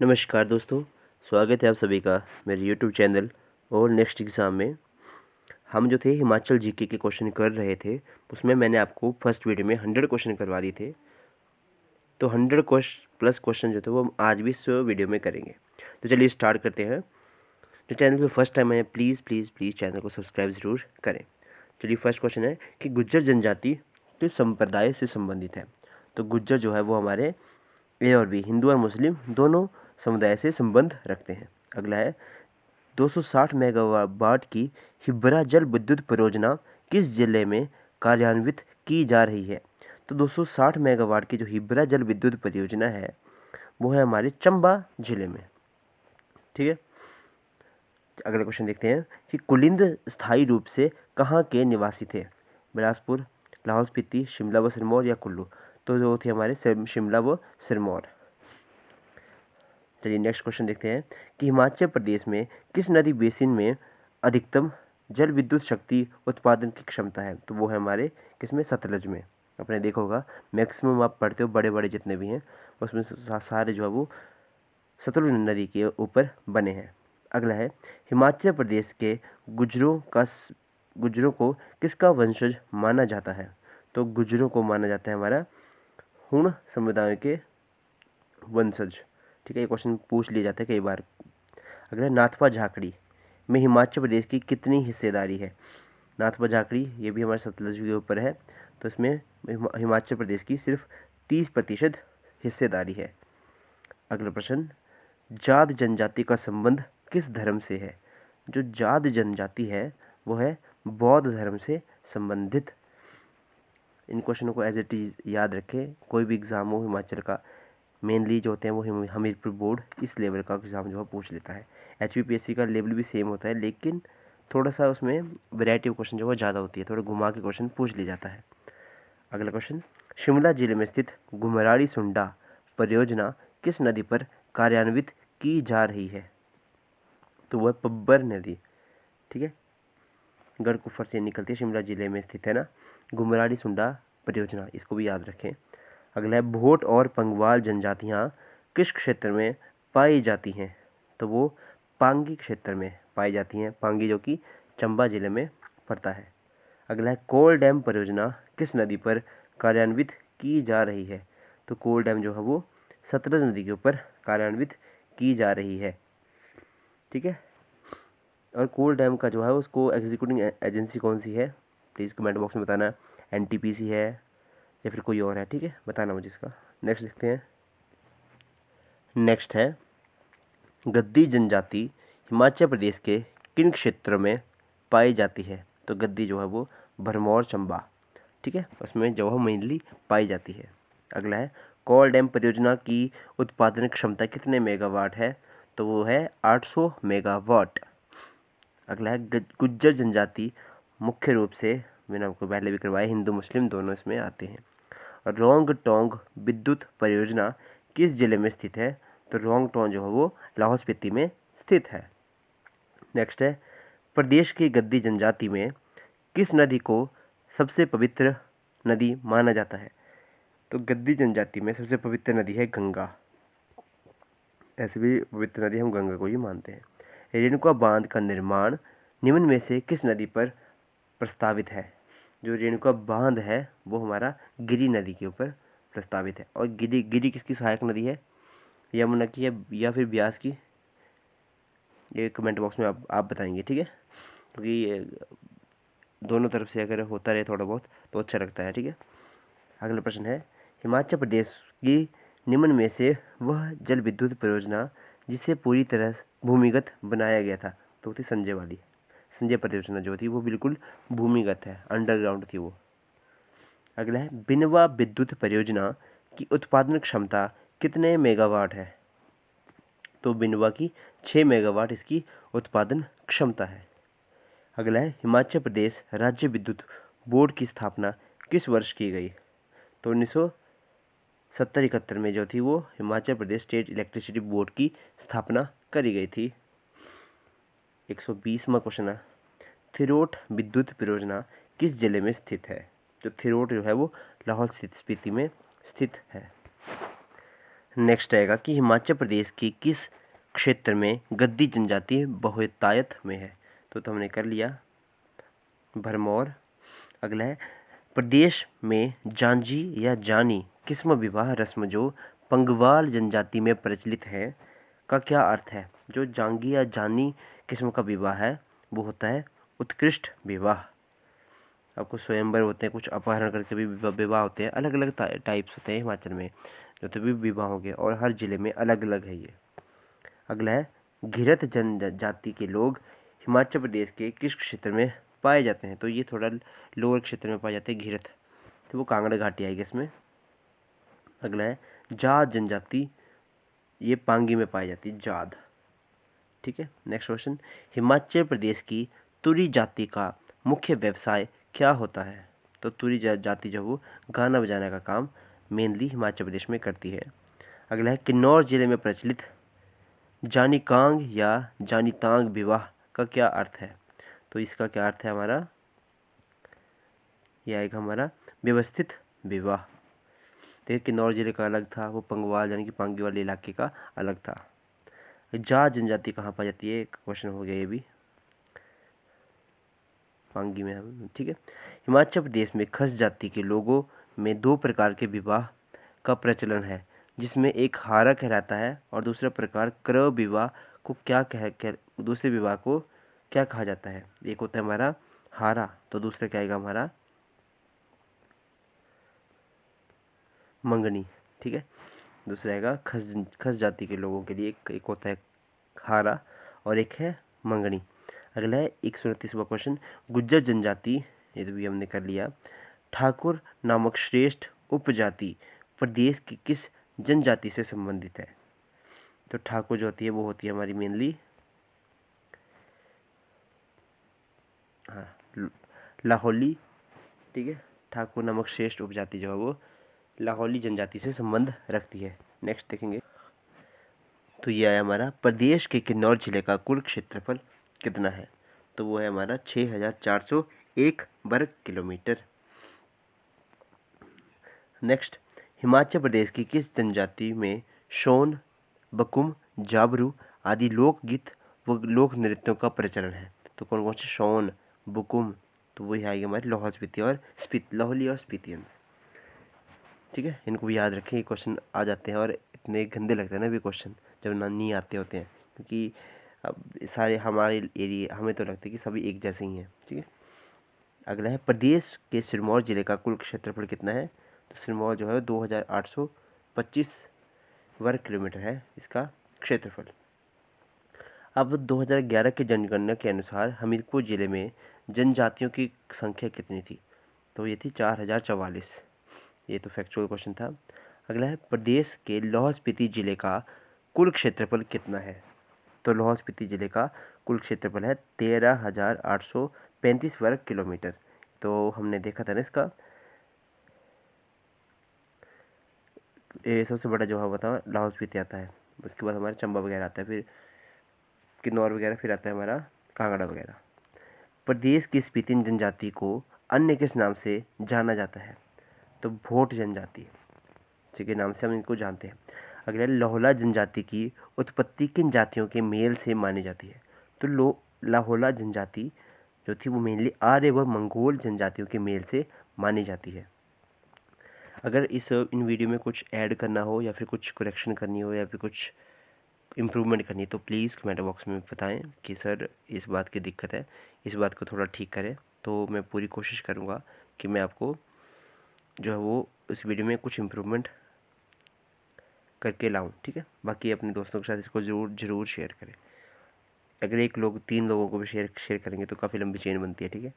नमस्कार दोस्तों, स्वागत है आप सभी का मेरे यूट्यूब चैनल। और नेक्स्ट एग्ज़ाम में हम जो थे हिमाचल जीके के क्वेश्चन कर रहे थे, उसमें मैंने आपको फर्स्ट वीडियो में 100 क्वेश्चन करवा दिए थे। तो 100 प्लस क्वेश्चन जो थे वो हम आज भी इस वीडियो में करेंगे। तो चलिए स्टार्ट करते हैं। जो चैनल पे फर्स्ट टाइम आए प्लीज़ प्लीज़ प्लीज़ चैनल को सब्सक्राइब ज़रूर करें। चलिए फर्स्ट क्वेश्चन है कि गुज्जर जनजाति किस संप्रदाय से संबंधित है। तो गुज्जर जो है वो हमारे ए और बी, हिंदू और मुस्लिम दोनों समुदाय से संबंध रखते हैं। अगला है 260 मेगावाट की हिब्बरा जल विद्युत परियोजना किस जिले में कार्यान्वित की जा रही है। तो 260 मेगावाट की जो हिब्बरा जल विद्युत परियोजना है वो है हमारे चंबा जिले में। ठीक है, अगला क्वेश्चन देखते हैं कि कुलिंद स्थायी रूप से कहाँ के निवासी थे। बिलासपुर, लाहौल स्पीति, शिमला व सिरमौर या कुल्लू। तो जो थे हमारे शिमला व सिरमौर। चलिए नेक्स्ट क्वेश्चन देखते हैं कि हिमाचल प्रदेश में किस नदी बेसिन में अधिकतम जल विद्युत शक्ति उत्पादन की क्षमता है। तो वो है हमारे किसमें, सतलज में। आपने देखा होगा मैक्सिमम आप पढ़ते हो बड़े बड़े जितने भी हैं उसमें सारे जो है वो सतलुज नदी के ऊपर बने हैं। अगला है हिमाचल प्रदेश के गुज्जरों को किसका वंशज माना जाता है। तो गुज्जरों को माना जाता है हमारा हुण समुदाय के वंशज। ठीक है, ये क्वेश्चन पूछ लिया जाता है कई बार। अगला नाथपा झाकड़ी में हिमाचल प्रदेश की कितनी हिस्सेदारी है। नाथपा झाकड़ी ये भी हमारे सतलज के ऊपर है, तो इसमें हिमाचल प्रदेश की सिर्फ 30% हिस्सेदारी है। अगला प्रश्न, जाट जनजाति का संबंध किस धर्म से है। जो जाट जनजाति है वो है बौद्ध धर्म से संबंधित। इन क्वेश्चनों को एज इट इज़ याद रखें। कोई भी एग्ज़ाम हो हिमाचल का, मेनली जो होते हैं वो हमीरपुर बोर्ड इस लेवल का एग्ज़ाम जो है पूछ लेता है। HPPSC का लेवल भी सेम होता है, लेकिन थोड़ा सा उसमें वैरायटी ऑफ क्वेश्चन जो है ज़्यादा होती है, थोड़ा घुमा के क्वेश्चन पूछ लिया जाता है। अगला क्वेश्चन, शिमला जिले में स्थित घुमराड़ी सुंडा परियोजना किस नदी पर कार्यान्वित की जा रही है। तो वह पब्बर नदी। ठीक है, गढ़कुफर से निकलती है, शिमला जिले में स्थित है ना घुमराड़ी सुंडा परियोजना, इसको भी याद रखें। अगला है भोट और पंगवाल जनजातियाँ किस क्षेत्र में पाई जाती हैं। तो वो पांगी क्षेत्र में पाई जाती हैं, पांगी जो कि चंबा जिले में पड़ता है। अगला है कोल डैम परियोजना किस नदी पर कार्यान्वित की जा रही है। तो कोल डैम जो है वो सतलज नदी के ऊपर कार्यान्वित की जा रही है। ठीक है, और कोल डैम का जो है उसको एग्जीक्यूटिंग एजेंसी कौन सी है, प्लीज़ कमेंट बॉक्स में बताना। NTPC है या फिर कोई और है, ठीक है, बताना मुझे इसका। नेक्स्ट देखते हैं। नेक्स्ट है गद्दी जनजाति हिमाचल प्रदेश के किन क्षेत्रों में पाई जाती है। तो गद्दी जो है वो भरमौर चंबा, ठीक है, उसमें जो है मेनली पाई जाती है। अगला है कोल डैम परियोजना की उत्पादन क्षमता कितने मेगावाट है। तो वो है 800 मेगावाट। अगला है गुज्जर जनजाति मुख्य रूप से, मैंने आपको पहले भी करवाया, हिंदू मुस्लिम दोनों इसमें आते हैं। रोंग टोंग विद्युत परियोजना किस जिले में स्थित है। तो रोंग टोंग जो है वो लाहौल स्पीति में स्थित है। नेक्स्ट है प्रदेश की गद्दी जनजाति में किस नदी को सबसे पवित्र नदी माना जाता है। तो गद्दी जनजाति में सबसे पवित्र नदी है गंगा। ऐसे भी पवित्र नदी हम गंगा को ही मानते हैं। रेणुका बांध का निर्माण निम्न में से किस नदी पर प्रस्तावित है। जो रेणुका बांध है वो हमारा गिरी नदी के ऊपर प्रस्तावित है। और गिरी किसकी सहायक नदी है, यमुना की है या फिर ब्यास की, ये कमेंट बॉक्स में आप बताएंगे, ठीक है, क्योंकि दोनों तरफ से अगर होता रहे थोड़ा बहुत तो अच्छा लगता है। ठीक है, अगला प्रश्न है हिमाचल प्रदेश की निम्न में से वह जल विद्युत परियोजना जिसे पूरी तरह भूमिगत बनाया गया था। तो थी संजय वाली, संजय परियोजना जो थी वो बिल्कुल भूमिगत है, अंडरग्राउंड थी वो। अगला है बिनवा विद्युत परियोजना की उत्पादन क्षमता कितने मेगावाट है। तो बिनवा की 6 मेगावाट इसकी उत्पादन क्षमता है। अगला है हिमाचल प्रदेश राज्य विद्युत बोर्ड की स्थापना किस वर्ष की गई। तो 1970-71 में जो थी वो Himachal Pradesh state electricity board की स्थापना करी गई थी। 120वां क्वेश्चन है थिरोट विद्युत परियोजना किस जिले में स्थित है। जो थिरोट जो है वो लाहौल स्पीति में स्थित है। नेक्स्ट आएगा कि हिमाचल प्रदेश की किस क्षेत्र में गद्दी जनजाति बहुतायत में है। तो हमने कर लिया भरमौर। अगला है प्रदेश में जांजी या जानी किस्म विवाह रस्म जो पंगवाल जनजाति में प्रचलित है का क्या अर्थ है। जो जांगी या जानी किस्म का विवाह है वो होता है उत्कृष्ट विवाह। आपको स्वयंवर होते हैं, कुछ अपहरण करके भी विवाह होते हैं, अलग अलग टाइप्स होते हैं हिमाचल में जो तो भी विवाह होंगे और हर जिले में अलग अलग है ये। अगला है घिरथ जनजाति के लोग हिमाचल प्रदेश के किस क्षेत्र में पाए जाते हैं। तो ये थोड़ा लोअर क्षेत्र में पाए जाते हैं घिरथ, तो वो कांगड़ा घाटी आएगी इसमें। अगला है जाद जनजाति, ये पांगी में पाई जाती है जाद। ठीक है, नेक्स्ट क्वेश्चन, हिमाचल प्रदेश की तुरी जाति का मुख्य व्यवसाय क्या होता है। तो तुरी जाति जो वो गाना बजाने का काम मेनली हिमाचल प्रदेश में करती है। अगला है किन्नौर जिले में प्रचलित जानिकांग या जानितांग विवाह का क्या अर्थ है। तो इसका क्या अर्थ है हमारा, यह आएगा हमारा व्यवस्थित विवाह। देखिए किन्नौर जिले का अलग था, वो पंगवाल यानी कि पांगी वाले इलाके का अलग था। जाट जनजाति कहाँ पाई जाती है, क्वेश्चन हो गया ये भी, पांगी में है। ठीक है, हिमाचल प्रदेश में खस जाति के लोगों में दो प्रकार के विवाह का प्रचलन है जिसमें एक हारा कहलाता है और दूसरा प्रकार क्रय विवाह को दूसरे विवाह को क्या कहा जाता है। एक होता है हमारा हारा, तो दूसरा क्या आएगा हमारा मंगनी। ठीक है, दूसरा आएगा खस जाति के लोगों के लिए एक होता है हारा और एक है मंगनी। अगला है 129वां क्वेश्चन, गुज्जर जनजाति, ये तो भी हमने कर लिया। ठाकुर नामक श्रेष्ठ उपजाति प्रदेश की किस जनजाति से संबंधित है। तो ठाकुर जो होती है वो होती है हमारी मेनली लाहौली। ठीक है, ठाकुर नामक श्रेष्ठ उपजाति जो है वो लाहौली जनजाति से संबंध रखती है। नेक्स्ट देखेंगे, तो ये है हमारा प्रदेश के किन्नौर जिले का कुल क्षेत्रफल कितना है। तो वो है हमारा 6401 वर्ग किलोमीटर। नेक्स्ट, हिमाचल प्रदेश की किस जनजाति में शोन, बकुम, जाबरू आदि लोकगीत व लोक नृत्यों का प्रचलन है। तो कौन कौन से शोन, बुकुम, तो वही आएगी हमारे लाहौल स्पीति और लाहौली और स्पीतियंस। ठीक है, इनको भी याद रखें, ये क्वेश्चन आ जाते हैं और इतने गंदे लगते हैं ना भी क्वेश्चन जब ना नहीं आते होते हैं, क्योंकि अब सारे हमारे एरिया हमें तो लगता है कि सभी एक जैसे ही हैं। ठीक है, अगला है प्रदेश के सिरमौर जिले का कुल क्षेत्रफल कितना है। तो सिरमौर जो है 2825 वर्ग किलोमीटर है इसका क्षेत्रफल। अब 2011 की जनगणना के अनुसार हमीरपुर जिले में जनजातियों की संख्या कितनी थी। तो ये थी 4044। ये तो फैक्चुअल क्वेश्चन था। अगला है प्रदेश के लाहौल स्पीति जिले का कुल क्षेत्रफल कितना है। तो लाहौल स्पीति जिले का कुल क्षेत्रफल है 13,835 वर्ग किलोमीटर। तो हमने देखा था ना इसका सबसे बड़ा जो है था लाहौल स्पीति आता है, उसके बाद हमारा चंबा वगैरह आता है, फिर किन्नौर वगैरह, फिर आता है हमारा कांगड़ा वगैरह। प्रदेश की स्पीति जनजाति को अन्य किस नाम से जाना जाता है। तो भोट जनजाति के नाम से हम इनको जानते हैं। अगला लाहौला जनजाति की उत्पत्ति किन जातियों के मेल से मानी जाती है। तो लाहौला जनजाति जो थी वो मेनली आर्य व मंगोल जनजातियों के मेल से मानी जाती है। अगर इन वीडियो में कुछ ऐड करना हो या फिर कुछ करेक्शन करनी हो या फिर कुछ इम्प्रूवमेंट करनी है तो प्लीज़ कमेंट बॉक्स में बताएं कि सर इस बात की दिक्कत है, इस बात को थोड़ा ठीक करें। तो मैं पूरी कोशिश करूँगा कि मैं आपको जो है वो इस वीडियो में कुछ इम्प्रूवमेंट करके लाऊं। ठीक है, बाकी अपने दोस्तों के साथ इसको ज़रूर शेयर करें। अगर 3 लोगों को भी शेयर करेंगे तो काफ़ी लंबी चेन बनती है। ठीक है,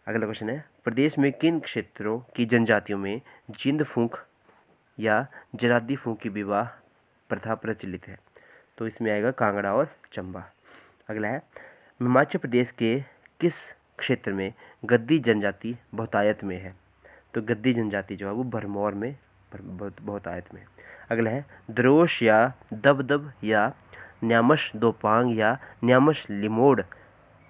अगला क्वेश्चन है प्रदेश में किन क्षेत्रों की जनजातियों में जिंद फूंक या जरादी फूंक की विवाह प्रथा प्रचलित है। तो इसमें आएगा कांगड़ा और चंबा। अगला है हिमाचल प्रदेश के किस क्षेत्र में गद्दी जनजाति बहुतायत में है। तो गद्दी जनजाति जो है वो भरमौर में बहुतायत में। अगला है द्रोश या दबदब या न्यामश दोपांग या न्यामश लिमोड़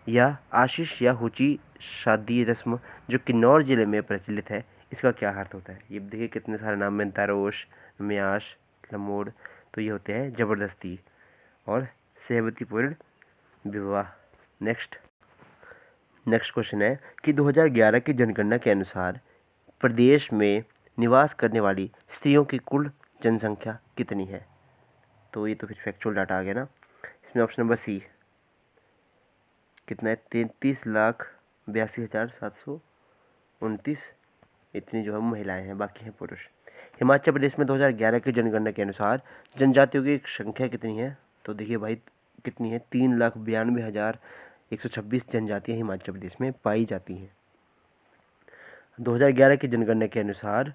या आशीष या हुची शादी रस्म जो किन्नौर जिले में प्रचलित है, इसका क्या अर्थ होता है। ये देखिए कितने सारे नाम में, दरोश, म्याश, लमोड़, तो ये होते हैं ज़बरदस्ती और सहमतिपूर्ण विवाह। नेक्स्ट क्वेश्चन है कि 2011 की जनगणना के अनुसार प्रदेश में निवास करने वाली स्त्रियों की कुल जनसंख्या कितनी है? तो ये तो फिर फैक्चुअल डाटा आ गया ना। इसमें ऑप्शन नंबर सी कितना है, 33,82,729 इतनी जो है महिलाएं हैं, बाकी हैं पुरुष। हिमाचल प्रदेश में 2011 की जनगणना के अनुसार जनजातियों की संख्या कितनी है? तो देखिए भाई कितनी है, 3,92,126 जनजातियां हिमाचल प्रदेश में पाई जाती हैं। 2011 की जनगणना के अनुसार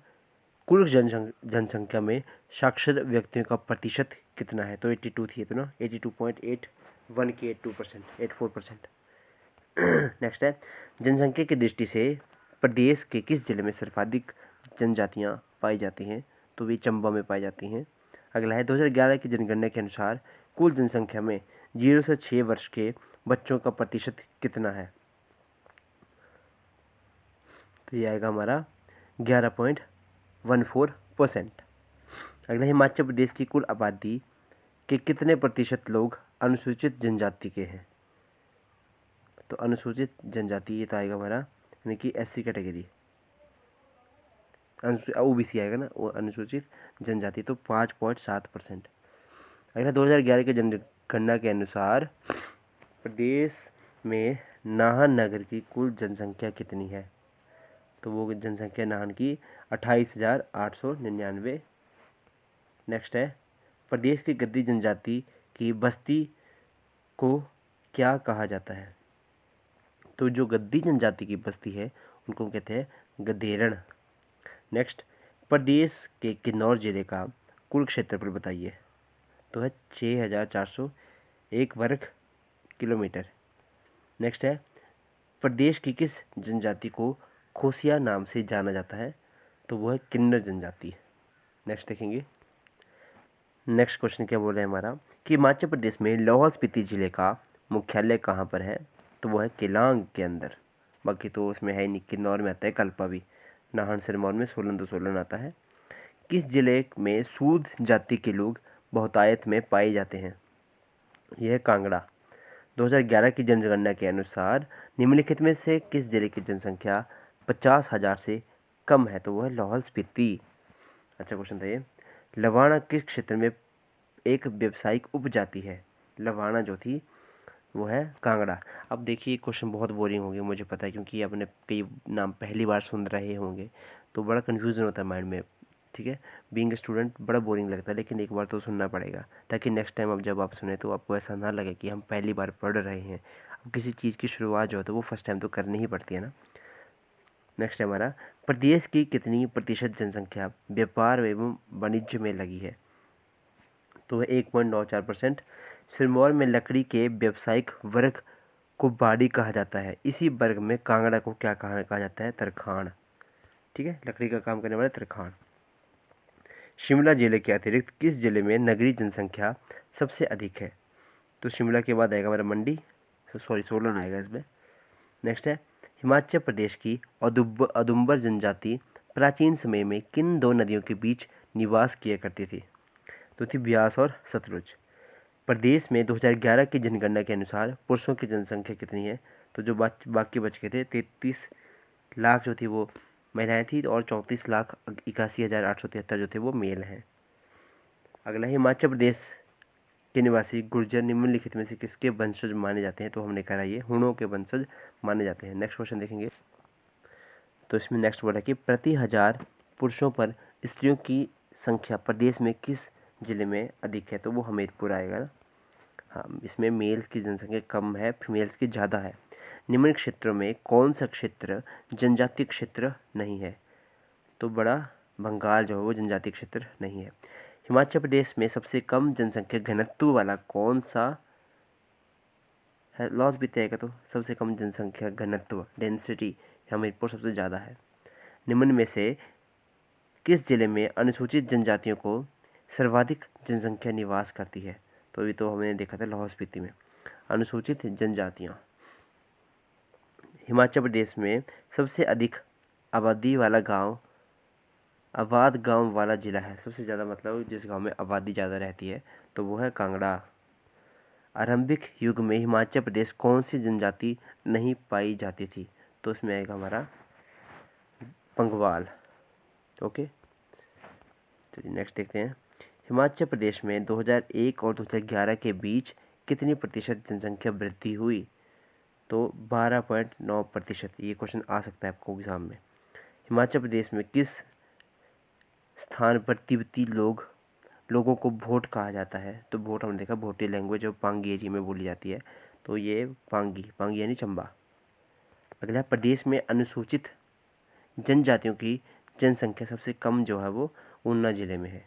कुल जनसंख्या में साक्षर व्यक्तियों का प्रतिशत कितना है? तो 82 थी, इतना 82.81 की 84%। नेक्स्ट है, जनसंख्या की दृष्टि से प्रदेश के किस जिले में सर्वाधिक जनजातियां पाई जाती हैं? तो वे चंबा में पाई जाती हैं। अगला है, 2011 की जनगणना के अनुसार कुल जनसंख्या में 0 से 6 वर्ष के बच्चों का प्रतिशत कितना है? तो ये आएगा हमारा 11.14%। अगला, हिमाचल प्रदेश की कुल आबादी के कितने प्रतिशत लोग अनुसूचित जनजाति के हैं? तो अनुसूचित जनजाति ये तो आएगा हमारा, यानी कि SC कैटेगरी, OBC आएगा ना, वो अनुसूचित जनजाति, तो 5.7%। अगला, 2011 के जनगणना के अनुसार प्रदेश में नाहन नगर की कुल जनसंख्या कितनी है? तो वो जनसंख्या नाहन की 28,899। नेक्स्ट है, प्रदेश की गद्दी जनजाति की बस्ती को क्या कहा जाता है? तो जो गद्दी जनजाति की बस्ती है उनको कहते हैं गधेरण। नेक्स्ट, प्रदेश के किन्नौर जिले का कुल क्षेत्रफल बताइए। तो है 6,401 वर्ग किलोमीटर। नेक्स्ट है, प्रदेश की किस जनजाति को खोसिया नाम से जाना जाता है? तो वो है किन्नर जनजाति। नेक्स्ट देखेंगे, नेक्स्ट क्वेश्चन क्या बोल रहे हैं हमारा कि हिमाचल प्रदेश में लाहौल स्पीति जिले का मुख्यालय कहाँ पर है? तो वो है केलांग के अंदर। बाकी तो उसमें है नहीं, किन्नौर में आता है कल्पा भी, नाहन सिरमौर में सोलन तो सोलन आता है। किस जिले में सूद जाति के लोग बहुतायत में पाए जाते हैं? यह है कांगड़ा। 2011 की जनगणना के अनुसार निम्नलिखित में से किस जिले की जनसंख्या 50,000 से कम है? तो वो है लाहौल स्पीति। अच्छा क्वेश्चन था ये। लवाणा किस क्षेत्र में एक व्यावसायिक उपजाति है? लवाणा जो थी वो है कांगड़ा। अब देखिए क्वेश्चन बहुत बोरिंग हो गया, मुझे पता है, क्योंकि आपने कई नाम पहली बार सुन रहे होंगे तो बड़ा कन्फ्यूज़न होता है माइंड में, ठीक है। बीइंग स्टूडेंट बड़ा बोरिंग लगता है, लेकिन एक बार तो सुनना पड़ेगा ताकि नेक्स्ट टाइम अब जब आप सुने तो आपको ऐसा ना लगे कि हम पहली बार पढ़ रहे हैं। अब किसी चीज़ की शुरुआत जो है तो वो फर्स्ट टाइम तो करनी ही पड़ती है ना। नेक्स्ट है हमारा, प्रदेश की कितनी प्रतिशत जनसंख्या व्यापार एवं वाणिज्य में लगी है? तो 1.94%। सिरमौर में लकड़ी के व्यावसायिक वर्ग को बाड़ी कहा जाता है। इसी वर्ग में कांगड़ा को क्या कहा जाता है? तरखान। ठीक है, लकड़ी का काम करने वाले तरखान। शिमला जिले के अतिरिक्त किस जिले में नगरीय जनसंख्या सबसे अधिक है? तो शिमला के बाद आएगा हमारा मंडी, सोलन आएगा इसमें। नेक्स्ट है, हिमाचल प्रदेश की औदुंबर जनजाति प्राचीन समय में किन दो नदियों के बीच निवास किया करती थी? तो थी ब्यास और सतलुज। प्रदेश में 2011 की जनगणना के अनुसार पुरुषों की जनसंख्या कितनी है? तो जो बाकी बच गए थे 33 लाख जो थी वो महिलाएं थी और 34,81,873 जो थे वो मेल हैं। अगला, हिमाचल प्रदेश के निवासी गुर्जर निम्नलिखित में से किसके वंशज माने जाते हैं? तो हमने कहा ये हुणों के वंशज माने जाते हैं। नेक्स्ट क्वेश्चन देखेंगे, तो इसमें नेक्स्ट वर्ड है कि प्रति 1000 पुरुषों पर स्त्रियों की संख्या प्रदेश में किस जिले में अधिक है? तो वो हमीरपुर आएगा ना। हाँ, इसमें मेल्स की जनसंख्या कम है, फीमेल्स की ज़्यादा है। निम्न क्षेत्रों में कौन सा क्षेत्र जनजातीय क्षेत्र नहीं है? तो बड़ा बंगाल जो है वो जनजातीय क्षेत्र नहीं है। हिमाचल प्रदेश में सबसे कम जनसंख्या घनत्व वाला कौन सा है? लॉस भी तय का, तो सबसे कम जनसंख्या घनत्व डेंसिटी हमीरपुर सबसे ज़्यादा है। निम्न में से किस जिले में अनुसूचित जनजातियों को सर्वाधिक जनसंख्या निवास करती है? तो ये तो हमने देखा था लाहौल स्पीति में। अनुसूचित जनजातियाँ, हिमाचल प्रदेश में सबसे अधिक आबादी वाला गांव आबाद गांव वाला जिला है, सबसे ज़्यादा मतलब जिस गांव में आबादी ज़्यादा रहती है तो वो है कांगड़ा। आरंभिक युग में हिमाचल प्रदेश कौन सी जनजाति नहीं पाई जाती थी? तो उसमें आएगा हमारा पंगवाल। ओके, चलिए नेक्स्ट देखते हैं। हिमाचल प्रदेश में 2001 और 2011 के बीच कितनी प्रतिशत जनसंख्या वृद्धि हुई? तो 12.9%। ये क्वेश्चन आ सकता है आपको एग्जाम में। हिमाचल प्रदेश में किस स्थान पर तिब्बती लोगों को भोट कहा जाता है? तो भोट हमने देखा भोटी लैंग्वेज जो पांगी एरिया में बोली जाती है, तो ये पांगी यानी चंबा। अगला, प्रदेश में अनुसूचित जनजातियों की जनसंख्या सबसे कम जो है वो ऊना जिले में है।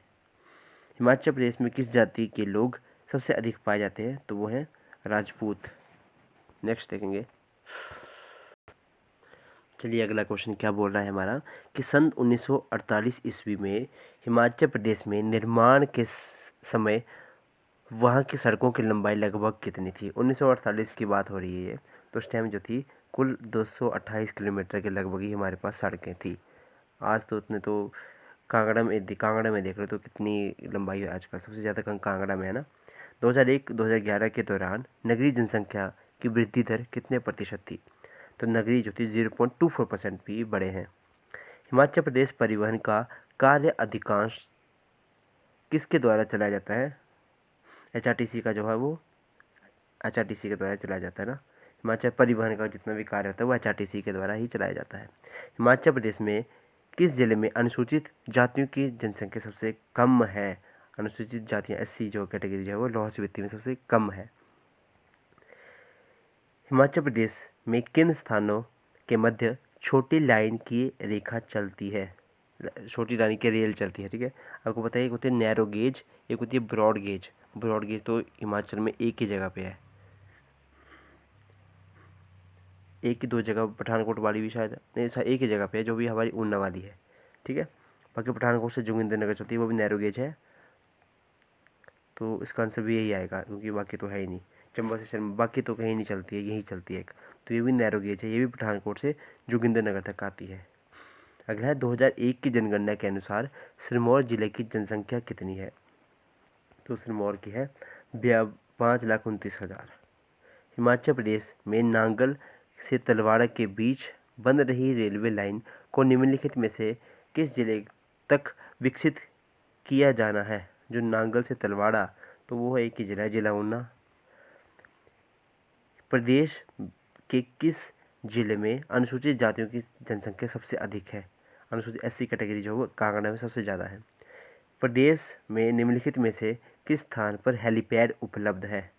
हिमाचल प्रदेश में किस जाति के लोग सबसे अधिक पाए जाते हैं? तो वो हैं राजपूत। नेक्स्ट देखेंगे। चलिए अगला क्वेश्चन क्या बोल रहा है हमारा कि सन 1948 ईस्वी में हिमाचल प्रदेश में निर्माण के समय वहाँ की सड़कों की लंबाई लगभग कितनी थी? 1948 की बात हो रही है ये, तो उस टाइम जो थी कुल 228 किलोमीटर के लगभग ही हमारे पास सड़कें थी। आज तो उतने तो कांगड़ा में देख लो तो कितनी लंबाई है आजकल, सबसे ज़्यादा कांगड़ा में है ना। 2001-2011 के दौरान नगरीय जनसंख्या की वृद्धि दर कितने प्रतिशत थी? तो नगरीय जो थी 0.24% भी बढ़े हैं। हिमाचल प्रदेश परिवहन का कार्य अधिकांश किसके द्वारा चलाया जाता है? HRTC का जो है वो HRTC के द्वारा चलाया जाता है ना। हिमाचल परिवहन का जितना भी कार्य होता है वो HRTC के द्वारा ही चलाया जाता है। हिमाचल प्रदेश में किस जिले में अनुसूचित जातियों की जनसंख्या सबसे कम है? अनुसूचित जातियाँ SC जो कैटेगरी जो है वो लाहौल स्पीति में सबसे कम है। हिमाचल प्रदेश में किन स्थानों के मध्य छोटी लाइन की रेखा चलती है? छोटी लाइन की रेल चलती है, ठीक है। आपको पता है एक होती है नैरो गेज, एक होती है ब्रॉड गेज। ब्रॉड गेज तो हिमाचल में एक ही जगह पे है, एक ही दो जगह, पठानकोट वाली भी शायद नहीं, एक ही जगह पे है जो भी हमारी ऊना वाली है, ठीक है। बाकी पठानकोट से जोगिंदरनगर चलती है वो भी नैरो गेज है, तो इसका आंसर भी यही आएगा क्योंकि बाकी तो है ही नहीं। चंबा से बाकी तो कहीं नहीं चलती है, यही चलती है एक, तो ये भी नैरो गेज है, ये भी पठानकोट से जोगिंदरनगर तक आती है। अगला है 2001 की जनगणना के अनुसार सिरमौर जिले की जनसंख्या कितनी है? तो सिरमौर की है 5,29,000। हिमाचल प्रदेश में नांगल से तलवाड़ा के बीच बन रही रेलवे लाइन को निम्नलिखित में से किस जिले तक विकसित किया जाना है? जो नांगल से तलवाड़ा, तो वो एक ही जिला है, जिला ऊना। प्रदेश के किस जिले में अनुसूचित जातियों की जनसंख्या सबसे अधिक है? अनुसूचित SC कैटेगरी जो है वो कांगड़ा में सबसे ज़्यादा है। प्रदेश में निम्नलिखित में से किस स्थान पर हेलीपैड उपलब्ध है?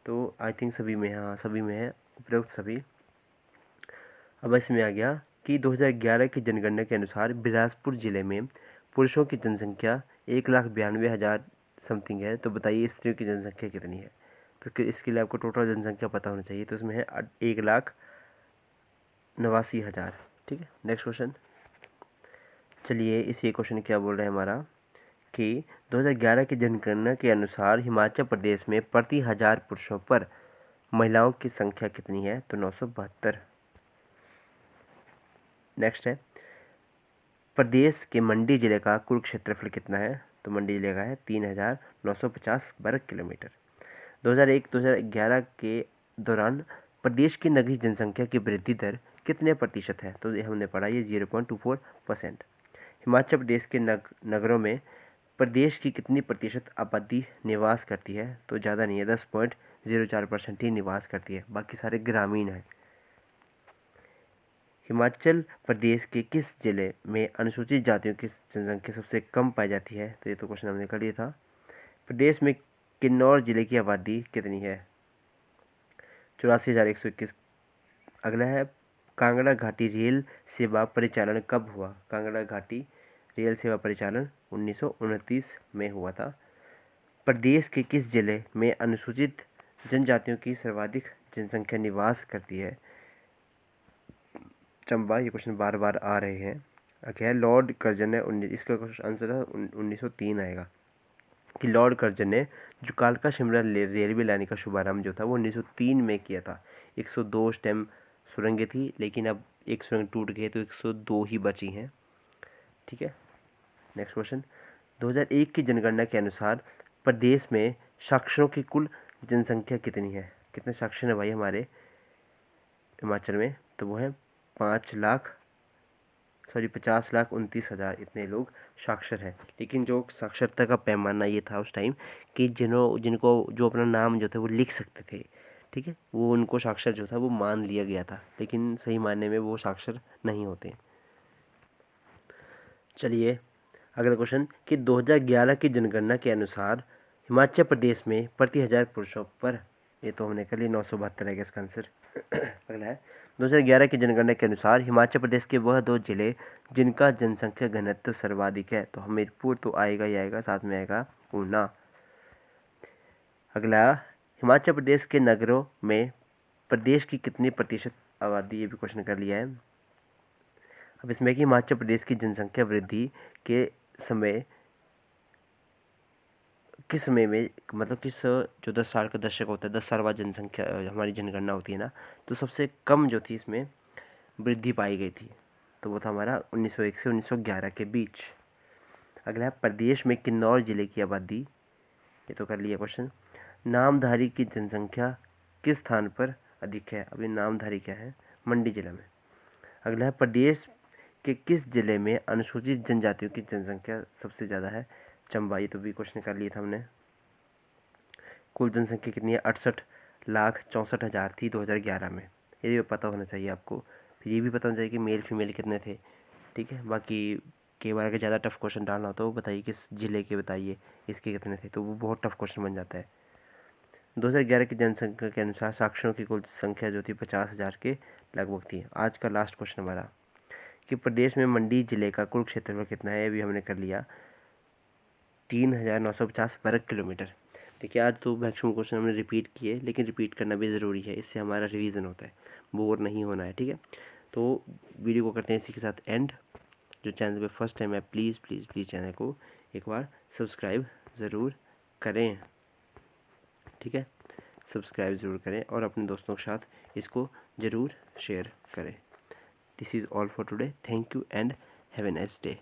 तो आई थिंक सभी में, हाँ सभी में है, उपरोक्त सभी। अब इसमें आ गया कि 2011 की जनगणना के अनुसार बिलासपुर जिले में पुरुषों की जनसंख्या 1,92,000 समथिंग है, तो बताइए स्त्रियों की जनसंख्या कितनी है? तो इसके लिए आपको टोटल जनसंख्या पता होना चाहिए, तो इसमें है 1,89,000, ठीक है। नेक्स्ट क्वेश्चन, चलिए इसी क्वेश्चन क्या बोल रहे हैं हमारा कि 2011 की जनगणना के अनुसार हिमाचल प्रदेश में प्रति 1000 पुरुषों पर महिलाओं की संख्या कितनी है? तो 972। नेक्स्ट है, प्रदेश के मंडी जिले का कुल क्षेत्रफल कितना है? तो मंडी जिले का है 3,950 वर्ग किलोमीटर। 2001-2011 के दौरान प्रदेश की नगरीय जनसंख्या की वृद्धि दर कितने प्रतिशत है? तो ये हमने पढ़ा, ये 0.24%। हिमाचल प्रदेश के नगरों में प्रदेश की कितनी प्रतिशत आबादी निवास करती है? तो ज़्यादा नहीं है, 10.04% ही निवास करती है, बाकी सारे ग्रामीण हैं। हिमाचल प्रदेश के किस जिले में अनुसूचित जातियों की जनसंख्या सबसे कम पाई जाती है? तो ये तो क्वेश्चन हमने कर लिया था। प्रदेश में किन्नौर जिले की आबादी कितनी है? 84,121। अगला है, कांगड़ा घाटी रेल सेवा परिचालन कब हुआ? कांगड़ा घाटी रेल सेवा परिचालन 1929 में हुआ था। प्रदेश के किस जिले में अनुसूचित जनजातियों की सर्वाधिक जनसंख्या निवास करती है? चंबा। ये क्वेश्चन बार बार आ रहे हैं। क्या है, लॉर्ड कर्जन ने इसका आंसर है 1903 आएगा कि लॉर्ड कर्जन ने जो कालका शिमला रेलवे लाइन का शुभारंभ जो था वो 1903 में किया था। 102 स्टेम सुरंगें थी, लेकिन अब एक सुरंग टूट गई तो 102 ही बची हैं, ठीक है। नेक्स्ट क्वेश्चन, 2001 की जनगणना के अनुसार प्रदेश में साक्षरों की कुल जनसंख्या कितनी है? कितने साक्षर हैं भाई हमारे हिमाचल में? तो वो है 50,29,29,000 इतने लोग साक्षर हैं। लेकिन जो साक्षरता का पैमाना ये था उस टाइम कि जिनको जो अपना नाम जो था वो लिख सकते थे, ठीक है, वो उनको साक्षर जो था वो मान लिया गया था, लेकिन सही मायने में वो साक्षर नहीं होते। चलिए अगला क्वेश्चन कि 2011 की जनगणना के अनुसार हिमाचल प्रदेश में प्रति 1000 पुरुषों पर, ये तो हमने कर लिया 972 है इसका आंसर। अगला है 2011 की जनगणना के अनुसार हिमाचल प्रदेश के वह 2 जिले जिनका जनसंख्या घनत्व सर्वाधिक है। तो हमीरपुर तो आएगा ही आएगा, साथ में आएगा ऊना। अगला, हिमाचल प्रदेश के नगरों में प्रदेश की कितनी प्रतिशत आबादी, ये भी क्वेश्चन कर लिया है। अब इसमें कि हिमाचल प्रदेश की जनसंख्या वृद्धि के समय किस समय में, मतलब किस जो 10 साल का दशक होता है, 10 साल बाद जनसंख्या हमारी जनगणना होती है ना, तो सबसे कम जो थी इसमें वृद्धि पाई गई थी, तो वो था हमारा 1901 से 1911 के बीच। अगला है प्रदेश में किन्नौर जिले की आबादी, ये तो कर लिया क्वेश्चन। नामधारी की जनसंख्या किस स्थान पर अधिक है? अभी नामधारी क्या है? मंडी जिला में। अगला है प्रदेश के किस जिले में अनुसूचित जनजातियों की जनसंख्या सबसे ज़्यादा है? चंबा, ये तो भी क्वेश्चन कर लिया था हमने। कुल जनसंख्या कितनी है? 68,64,000 थी 2011 में, ये भी पता होना चाहिए आपको। फिर ये भी पता होना चाहिए कि मेल फीमेल कितने थे, ठीक है। बाकी कई बार अगर ज़्यादा टफ क्वेश्चन डालना हो तो बताइए किस जिले के, बताइए इसके कितने थे, तो वो बहुत टफ क्वेश्चन बन जाता है। 2011 की जनसंख्या के अनुसार साक्षरों की कुल संख्या जो थी 50,000 के लगभग थी। आज का लास्ट क्वेश्चन हमारा कि प्रदेश में मंडी जिले का कुल क्षेत्रफल कितना है? ये भी हमने कर लिया 3,950 वर्ग किलोमीटर। देखिए आज तो मैक्सिमम क्वेश्चन हमने रिपीट किए, लेकिन रिपीट करना भी ज़रूरी है, इससे हमारा रिवीजन होता है, बोर नहीं होना है, ठीक है। तो वीडियो को करते हैं इसी के साथ एंड। जो चैनल पे फर्स्ट टाइम है प्लीज़ प्लीज़ प्लीज़ चैनल को एक बार सब्सक्राइब ज़रूर करें, ठीक है, सब्सक्राइब ज़रूर करें और अपने दोस्तों के साथ इसको ज़रूर शेयर करें। This is all for today, thank you and have a nice day.